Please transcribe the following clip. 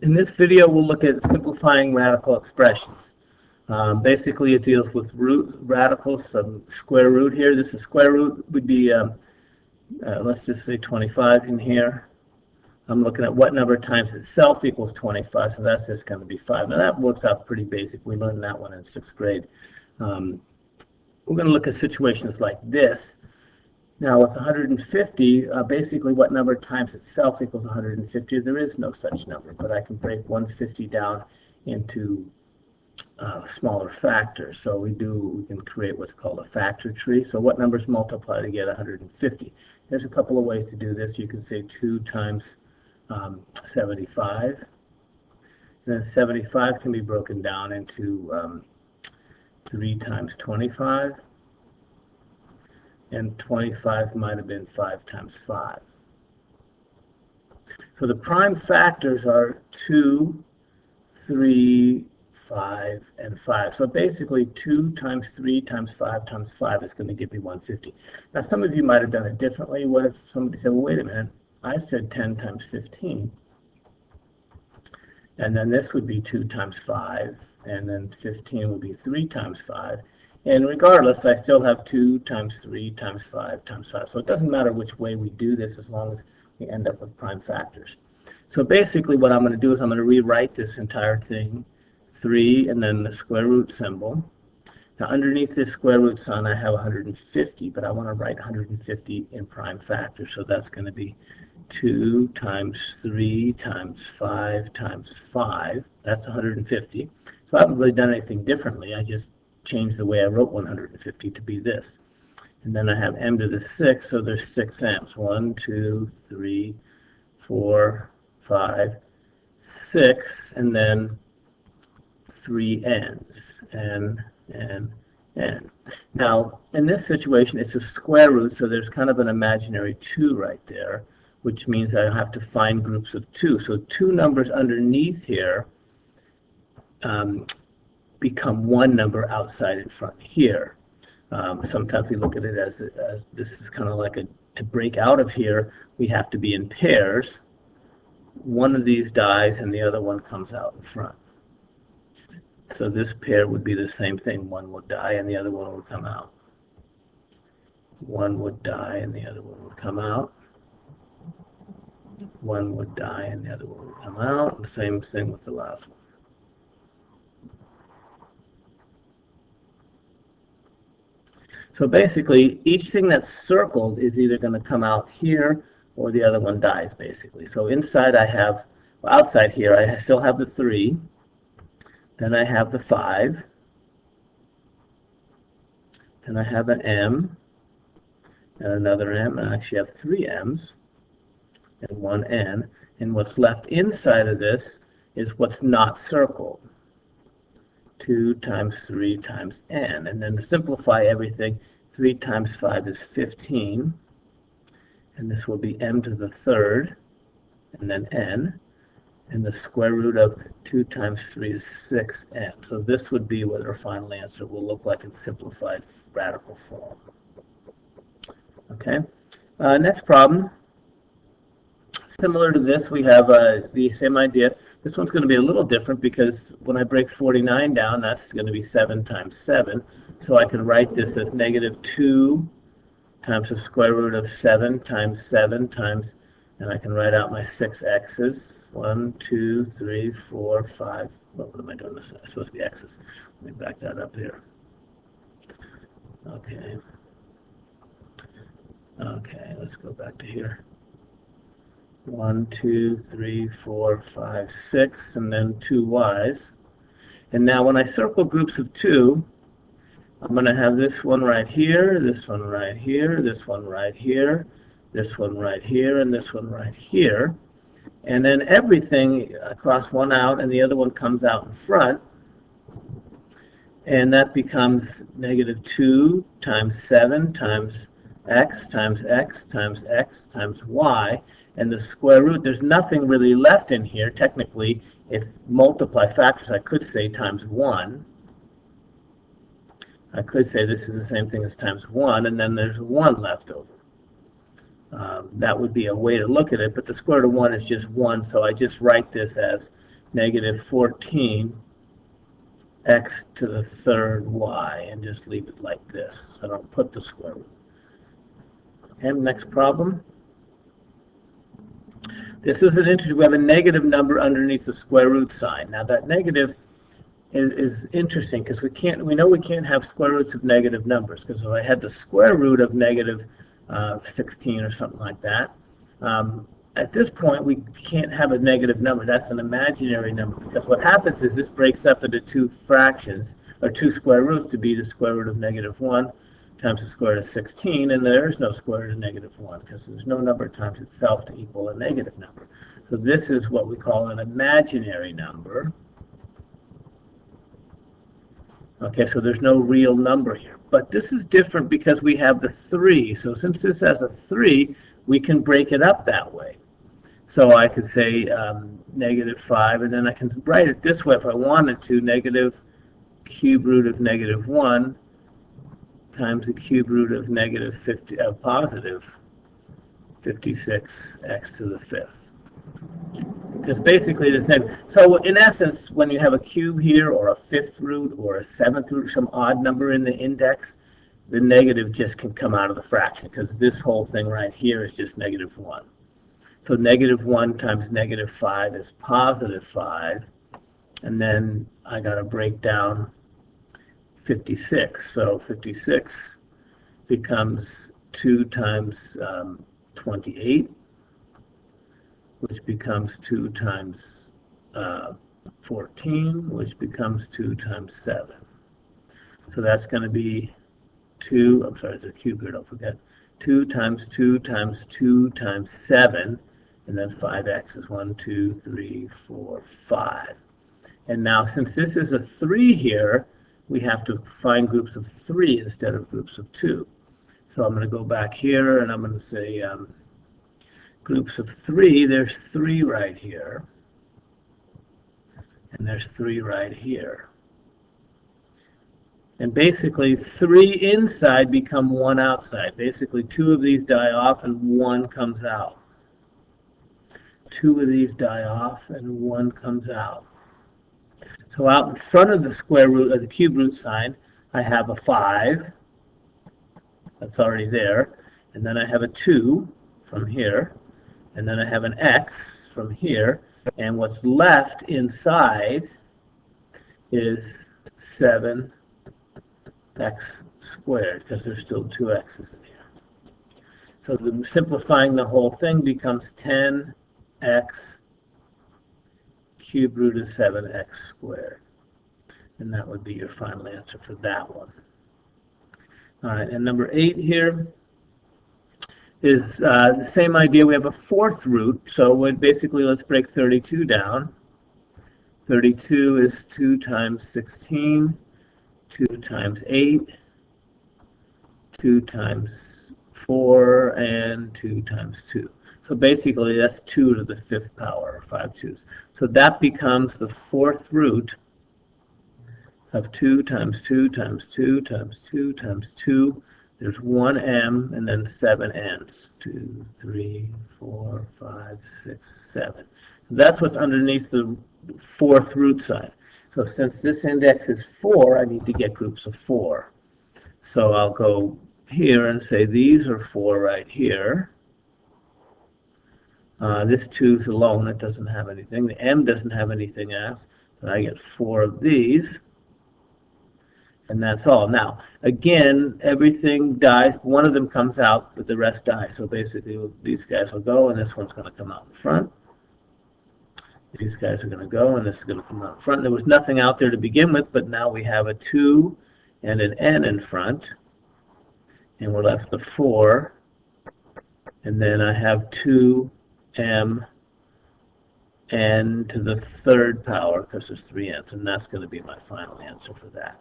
In this video, we'll look at simplifying radical expressions. Basically, it deals with root radicals, some square root here. This is square root would be, let's just say 25 in here. I'm looking at what number times itself equals 25, so that's just going to be 5. Now that works out pretty basic. We learned that one in 6th grade. We're going to look at situations like this. Now with 150, basically what number times itself equals 150? There is no such number, but I can break 150 down into smaller factors. So we can create what's called a factor tree. So what numbers multiply to get 150? There's a couple of ways to do this. You can say 2 times 75. And then 75 can be broken down into 3 times 25. And 25 might have been 5 times 5. So the prime factors are 2, 3, 5, and 5. So basically 2 times 3 times 5 times 5 is going to give me 150. Now some of you might have done it differently. What if somebody said, well, wait a minute, I said 10 times 15. And then this would be 2 times 5. And then 15 would be 3 times 5. And regardless, I still have 2 times 3 times 5 times 5. So it doesn't matter which way we do this as long as we end up with prime factors. So basically what I'm going to do is I'm going to rewrite this entire thing, 3 and then the square root symbol. Now underneath this square root sign I have 150, but I want to write 150 in prime factors. So that's going to be 2 times 3 times 5 times 5. That's 150. So I haven't really done anything differently. I just change the way I wrote 150 to be this. And then I have m to the 6, so there's 6 m's. 1, 2, 3, 4, 5, 6, and then 3 n's. N. Now, in this situation, it's a square root, so there's kind of an imaginary 2 right there, which means I have to find groups of 2. So 2 numbers underneath here become 1 number outside in front here. Sometimes we look at it as this is kind of like to break out of here, we have to be in pairs. One of these dies and the other one comes out in front. So this pair would be the same thing. One would die and the other one would come out. One would die and the other one would come out. One would die and the other one would come out. The same thing with the last one. So basically, each thing that's circled is either going to come out here or the other one dies, basically. So inside I have, well, outside here, I still have the 3. Then I have the 5. Then I have an m and another m. And I actually have 3 m's and 1 n. And what's left inside of this is what's not circled. 2 times 3 times n. And then to simplify everything, 3 times 5 is 15. And this will be m to the 3rd, and then n. And the square root of 2 times 3 is 6n. So this would be what our final answer will look like in simplified radical form. Okay. Next problem. Similar to this, we have the same idea. This one's going to be a little different because when I break 49 down, that's going to be 7 times 7. So I can write this as -2 times the square root of 7 times 7 times, and I can write out my 6 x's. 1, 2, 3, 4, 5. What am I doing this? It's supposed to be x's. Let me back that up here. Okay. Okay, let's go back to here. 1, 2, 3, 4, 5, 6, and then 2 y's. And now when I circle groups of 2, I'm going to have this one right here, this one right here, this one right here, this one right here, and this one right here. And then everything, I cross one out and the other one comes out in front. And that becomes -2 times 7 times x times x times x times y. And the square root, there's nothing really left in here. Technically, if multiply factors, I could say times 1. I could say this is the same thing as times 1, and then there's 1 left over. That would be a way to look at it, but the square root of 1 is just 1, so I just write this as negative 14 x to the third y, and just leave it like this. I don't put the square root. Okay, next problem. This is an interesting, we have a negative number underneath the square root sign. Now that negative is interesting because we know we can't have square roots of negative numbers, because if I had the square root of negative 16 or something like that, at this point we can't have a negative number. That's an imaginary number, because what happens is this breaks up into two fractions, or two square roots, to be the square root of negative 1 times the square root of 16, and there is no square root of negative 1, because there's no number times itself to equal a negative number. So this is what we call an imaginary number. Okay, so there's no real number here. But this is different because we have the 3. So since this has a 3, we can break it up that way. So I could say negative 5, and then I can write it this way if I wanted to: negative cube root of negative 1 times the cube root of positive 56x to the 5th. Because basically there's negative. So in essence, when you have a cube here, or a 5th root, or a 7th root, some odd number in the index, the negative just can come out of the fraction, because this whole thing right here is just negative 1. So negative 1 times negative 5 is positive 5, and then I got to break down 56. So 56 becomes 2 times 28, which becomes 2 times 14, which becomes 2 times 7. So that's going to be 2, I'm sorry, it's a cube here, don't forget. 2 times 2 times 2 times 7, and then 5x is 1, 2, 3, 4, 5. And now, since this is a 3 here, we have to find groups of 3 instead of groups of 2. So I'm going to go back here, and I'm going to say groups of 3. There's 3 right here, and there's 3 right here. And basically 3 inside become 1 outside. Basically 2 of these die off and 1 comes out. 2 of these die off and 1 comes out. So out in front of the square root of the cube root sign, I have a 5. That's already there. And then I have a 2 from here. And then I have an x from here. And what's left inside is 7x squared, because there's still 2 x's in here. So simplifying the whole thing becomes 10x cube root of 7x squared. And that would be your final answer for that one. All right, and number 8 here is the same idea. We have a 4th root, so basically let's break 32 down. 32 is 2 times 16, 2 times 8, 2 times 4, and 2 times 2. So basically that's 2 to the 5th power, or 5 2s. So that becomes the 4th root of 2 times 2 times 2 times 2 times 2. There's 1 m and then 7 n's. 2, 3, 4, 5, 6, 7. That's what's underneath the 4th root sign. So since this index is 4, I need to get groups of 4. So I'll go here and say these are 4 right here. This 2 is alone, it doesn't have anything. The m doesn't have anything else. And I get 4 of these. And that's all. Now, again, everything dies. One of them comes out, but the rest die. So basically, these guys will go, and this one's going to come out in front. These guys are going to go, and this is going to come out in front. There was nothing out there to begin with, but now we have a 2 and an n in front. And we're left with 4. And then I have 2m n to the 3rd power, because there's 3 n's. And that's going to be my final answer for that.